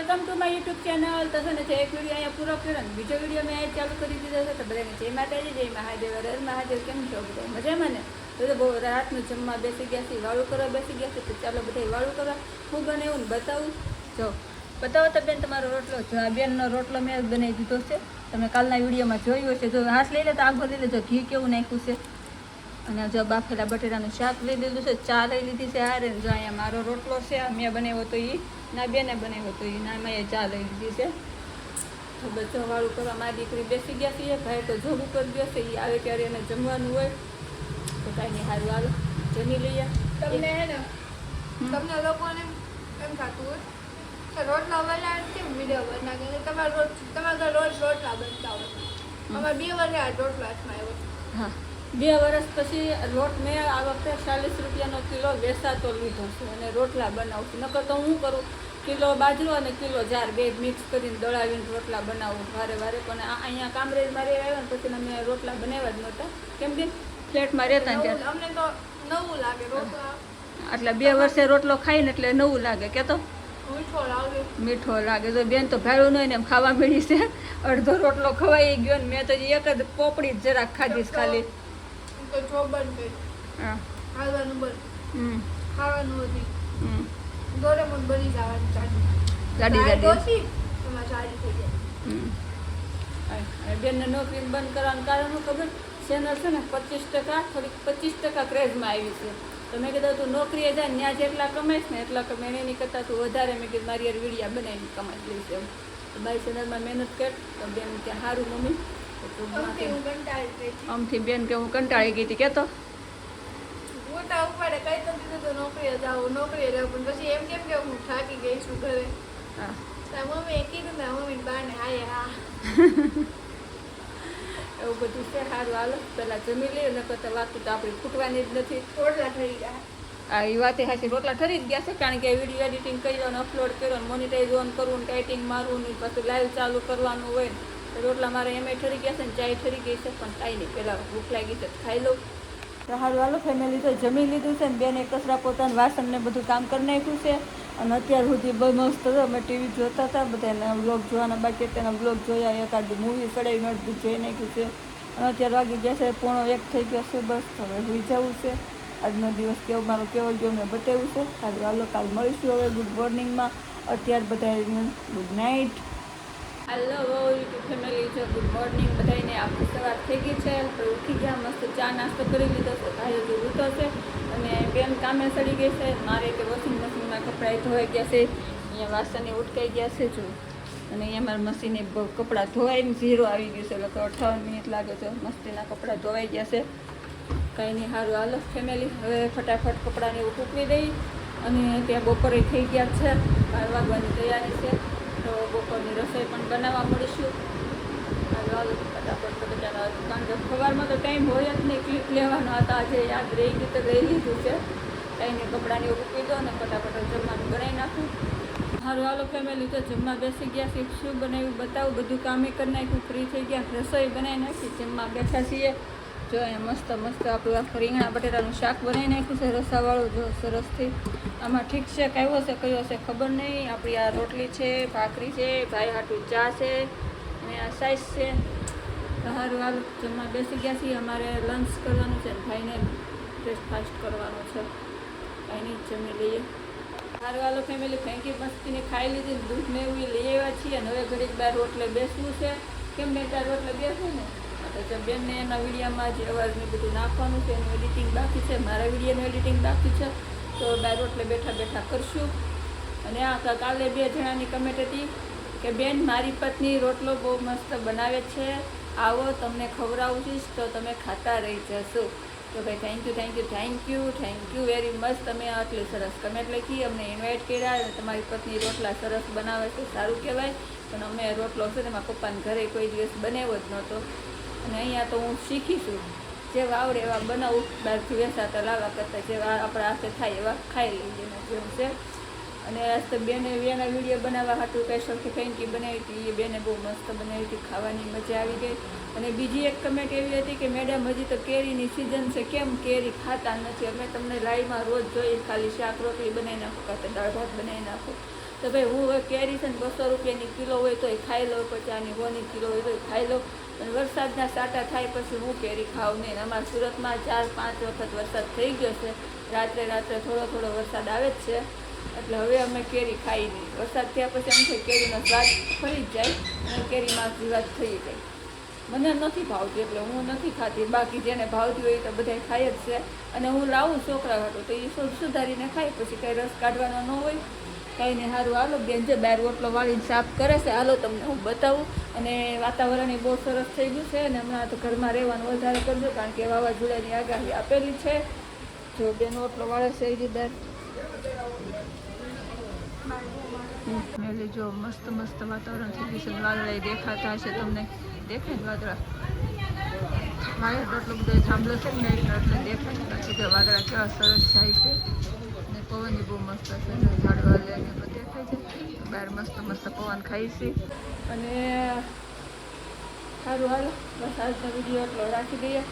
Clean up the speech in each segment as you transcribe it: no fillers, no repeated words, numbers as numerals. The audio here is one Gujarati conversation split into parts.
Welcome to my YouTube channel. તો છે ને એક વિડીયો અહીંયા પૂરો કર્યો ને બીજો વિડીયો મેં અહીંયા ચાલુ કરી દીધો છે. તો બધાને જય માતાજી, જય મહાદેવ. હર મહાદેવ. કેમ છો બધા? મજામાં ને? તો બહુ રાતનું જમવા બેસી ગયા છે, વાળું કરવા બેસી ગયા છે. તો ચાલો બધા વાળું કરવા હું બનાવું ને બતાવું. જો બતાવો તો બેન તમારો રોટલો. જો આ બેનનો રોટલો મેં બનાવી દીધો છે. તમે કાલના વિડીયોમાં જોયું હશે. જો હાથ લઈ લે તો આગળ લઈ લેજો. ઘી કેવું નાખ્યું છે. અને જો બાફેલા બટેટાનું શાક લઈ લીધું છે, ચા લઈ લીધી છે હારે. જો અહીંયા મારો રોટલો છે, મેં બનાવ્યો તો એ ના બેને બનાવ્યો તો એ ના મેં ચા લઈ લીધી છે. તો બધું વાળું કરવા મારી દીકરી બેસી ગયા છીએ. ભાઈ તો જોબ ઉપર ગયો છે, એ આવે ત્યારે એને જમવાનું હોય. તો કાંઈ નહીં, સારું હાલો જમી લઈએ. તમને હે ને તમને લોકોને એમ થતું હોય કે રોટલા બનાવે કેમ વિડીયો બનાવે, તમારા રોજ રોટલા બનતા હોય. અમારે 2 વર્ષે આ રોટલા હાથમાં આવ્યો. હા, 2 વર્ષ પછી લોટ મેં આ વખતે 40 રૂપિયાનો કિલો વેચાતો લીધો છે અને રોટલા બનાવું છું. નકર તો હું કરું કિલો બાજરો અને કિલો જાર બે મિક્સ કરીને દળાવીને રોટલા બનાવું વારે વારે. પણ અહીંયા કામરેજમાં રહેવા આવ્યા ને પછી અમે રોટલા બનાવ્યા જ નહોતા. કેમ કે ફ્લેટમાં રહેતા ને ત્યારે અમને તો નવું લાગે રોટલા. એટલે 2 વર્ષે રોટલો ખાઈને એટલે નવું લાગે કે તો મીઠો લાગે. મીઠો લાગે. તો બેન તો ભાડું નહીં ને એમ ખાવા મળી છે. અડધો રોટલો ખવાઈ ગયો ને મેં તો એક જ પોપડી જ જરાક ખાધીશ ખાલી. તો જો બંધ કરી હા, ખાવાનું બંધ, ખાવાનું હતી હમ દોરેમોન બની જવાની ગાડી ગાડી તમારે સારી થઈ જાય. બેનને નોકરી બંધ કરવાનું કારણ શું ખબર? ચેનલ છે ને 25% થોડીક 25% ક્રેઝમાં આવી છે. તો મેં કીધું તું નોકરીએ જાય ને ત્યાં જેટલા કમાઈશ ને એટલા કમાઈને એની કરતાં તું વધારે મેં કીધું મારી યાર વિડીયા બનાવીને કમાઈ લઈશ એમ. તો મારી ચેનલમાં મહેનત કર. તો બેન ત્યાં સારું મમ્મી આમથી બેન કે હું કંટાળી ગઈ હતી કેતો મોટા ઉપાડે કઈ તો કીધું તો નોકરીએ જાઉં નોકરીએ જાઉં, પણ પછી એમ કેમ કે હું થાકી ગઈ છું ઘરે. હા, મમ્મીએ કીધું ને મમ્મી બાને હાય હા એવું બધું છે. સારું હાલો પહેલાં જમી લઈએ. નકર તો વાતું તો આપણી ખૂટવાની જ નથી. રોટલા થઈ ગયા. આ એ વાતે હાથી રોટલા ઠરી જ ગયા છે. કારણ કે વિડીયો એડિટિંગ કર્યો ને અપલોડ કર્યો ને મોનિટાઈઝ ઓન કરવું ને ટાઈટિંગ મારવું ને પછી લાઈવ ચાલુ કરવાનું હોય ને તો રોટલા મારે એમ ઠરી ગયા છે ને ચાય ઠરી ગઈ છે. પણ કાંઈ નહીં, પહેલાં ભૂખ લાગી છે ખાઈ લઉં. તો સારું હાલો ફેમિલી તો જમી લીધું છે ને બેને કચરા પોતાનું વાસણ ને બધું કામ કરી નાખ્યું છે. અને અત્યાર સુધી બહુ મસ્ત હતો. અમે ટીવી જોતા હતા, બધાના બ્લોગ જોવાના બાકી તેના બ્લોગ જોયા, એકાદ મૂવી ચડાવીને અડધું જોઈ નાખ્યું છે. અને અત્યારે વાગી ગયા છે 1:30 થઈ ગયો છે. બસ હવે સુઈ જવું છે. આજનો દિવસ કેવો મારો કેવો ગયો મેં બતાવ્યું છે. સારું હાલો કાલ મળીશું હવે ગુડ મોર્નિંગમાં. અત્યારે બધા good night. Hello YouTube family છે, ગુડ મોર્નિંગ બધાને. આપણી સવાર થઈ ગઈ છે. આપણે ઉઠી ગયા, મસ્ત ચા નાસ્તો કરી લીધો છે. ભાઈ હજુ ઊઠો છે અને બેન કામે સડી ગઈ છે. મારે કે વોશિંગ મશીનમાં કપડાં ધોવાઈ ગયા છે. અહીંયા વાસણે ઉટકાઈ ગયા છે જો. અને અહીંયા મારા મશીને કપડાં ધોવાઈને 0 આવી ગયું છે. એટલે 58 મિનિટ લાગે છે. મસ્તીના કપડાં ધોવાઈ ગયા છે. કંઈ નહીં, સારું હાલો ફેમિલી હવે ફટાફટ કપડાને એવું સૂકવી દઈ. અને ત્યાં બપોરે થઈ ગયા છે, 12 વાગવાની તૈયારી છે. તો બપોરની રસોઈ પણ બનાવવા મળીશું. હાલો ફટાફટ તો બચારા, કારણ કે સવારમાં તો ટાઈમ હોય જ નહીં ક્લિપ લેવાનો હતા. આજે યાદ રહી ગયું તો લઈ લીધું છે. કાંઈને કપડાને એવું મૂકી દો ને ફટાફટ જમવાનું બનાવી નાખું. સારું હાલો ફેમિલી તો જમવા બેસી ગયા છે. શું બનાવ્યું બતાવું. બધું કામે કરી નાખ્યું, ફ્રી થઈ ગયા, રસોઈ બનાવી નાખી, જમવા બેઠા છીએ. જો અહીંયા મસ્ત મસ્ત આપણું આ રીંગણા બટેટાનું શાક બનાવી નાખ્યું છે રસાવાળું. જો સરસથી આમાં ઠીક છે કયો છે કયો છે ખબર નહીં. આપણી આ રોટલી છે, ભાખરી છે, ભાઈ હાટું ચા છે અને આ સાઈઝ છે. સારું હાલ જમવા બેસી ગયા છીએ. અમારે લંચ કરવાનું છે, ભાઈને બ્રેકફાસ્ટ કરવાનો છે. કાંઈ નહીં, જમી લઈએ. સારું હાલો ફેમિલી ફેંકી મસ્તીને ખાઈ લીધી. દૂધ ને એવું લઈ આવ્યા છીએ અને હવે ઘડીક બાર રોટલે બેસવું છે. કેમ મેં ત્યાં રોટલે બેસવું ને તો બેનને એના વિડીયોમાં જે અવાજને બધું નાખવાનું છે એનું એડિટિંગ બાકી છે. મારા વિડીયોનું એડિટિંગ બાકી છે. તો બાર રોટલે બેઠા બેઠા કરશું. અને આ કાલે 2 જણાની કમેન્ટ હતી કે બેન મારી પત્ની રોટલો બહુ મસ્ત બનાવે છે, આવો તમને ખવડાવું છું તો તમે ખાતા રહી જશો. તો ભાઈ થેન્ક યુ વેરી મચ. તમે આટલી સરસ કમેન્ટ લખી, અમને ઇન્વાઇટ કર્યા અને તમારી પત્ની રોટલા સરસ બનાવે છે, સારું કહેવાય. પણ અમે રોટલો છે ને એમાં પપ્પાને ઘરે કોઈ દિવસ બનાવ્યો જ નહોતો. અને અહીંયા તો હું શીખીશું, જેવા આવડે એવા બનાવું. બહારથી વેચાતા લાવવા કરતાં જેવા આપણા હાથે થાય એવા ખાઈ લઈએ એના જેવું છે. અને આજ તો બેને એના વિડીયો બનાવવા હાટું સ્પેશિયલથી ફેંકી બનાવી હતી. એ બેને બહુ મસ્ત બનાવી હતી, ખાવાની મજા આવી ગઈ. અને બીજી એક કમેન્ટ એવી હતી કે મેડમ હજી તો કેરીની સિઝન છે, કેમ કેરી ખાતા નથી? અમે તમને લાઈવમાં રોજ જોઈએ ખાલી શાક રોટલી બનાવી નાખો કાં તો દાળ ભાત બનાવી નાખો. તો ભાઈ હું કેરી છે ને 200 ખાઈ લો, પછી આની હોની કિલો હોય તો ખાઈ લો. અને વરસાદના સાટા થાય પછી હું કેરી ખાઉં નહીં. અમારા સુરતમાં 4-5 વખત વરસાદ થઈ ગયો છે. રાત્રે થોડો વરસાદ આવે જ છે, એટલે હવે અમે કેરી ખાઈ નહીં. વરસાદ થયા પછી એમ થાય કેરીનો સ્વાદ ફરી જ જાય અને કેરીમાં જીવાત થઈ જાય. મને નથી ભાવતી એટલે હું નથી ખાતી. બાકી જેને ભાવતી હોય તો બધા ખાય જ છે. અને હું લાવું છોકરા હાટું તો એ સુધારીને ખાય, પછી કંઈ રસ કાઢવાનો ન હોય કાંઈ નહીં. સારું હાલો બેન જે બહાર રોટલો વાળીને સાફ કરે છે, હાલો તમને હું બતાવું. અને વાતાવરણ બહુ સરસ થઈ ગયું છે અને હમણાં તો ઘરમાં રહેવાનું વધારે કરજો, કારણ કે વાવાઝોડાની આગાહી આપેલી છે. જો બેન રોટલો વાળે છે એ દર મેલી જો મસ્ત વાતાવરણ થઈ ગયું છે. વાદળા દેખાતા હશે તમને, દેખાય વાદળા મારે એટલું બધું થાંભલો છે ને એટલે દેખાય. પછી કે વાદળા કેવા સરસ જાય છે અને પવન બહુ મસ્ત છે. ઝાડવા લઈને બધું દેખાય છે. બહાર મસ્ત પવન ખાઈ છે. અને સારું હાલો બસ આજનો વિડીયો એટલો રાખી દઈએ.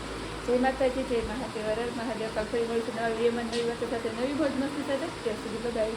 જય માતાજી, જય મહાદેવ, હર હર મહાદેવ. કાલ ફરી મળીશું નવા વિડીયોમાં નવી વાતો સાથે, નવી મોજ મસ્તી સાથે. ત્યાં સુધી બધાય.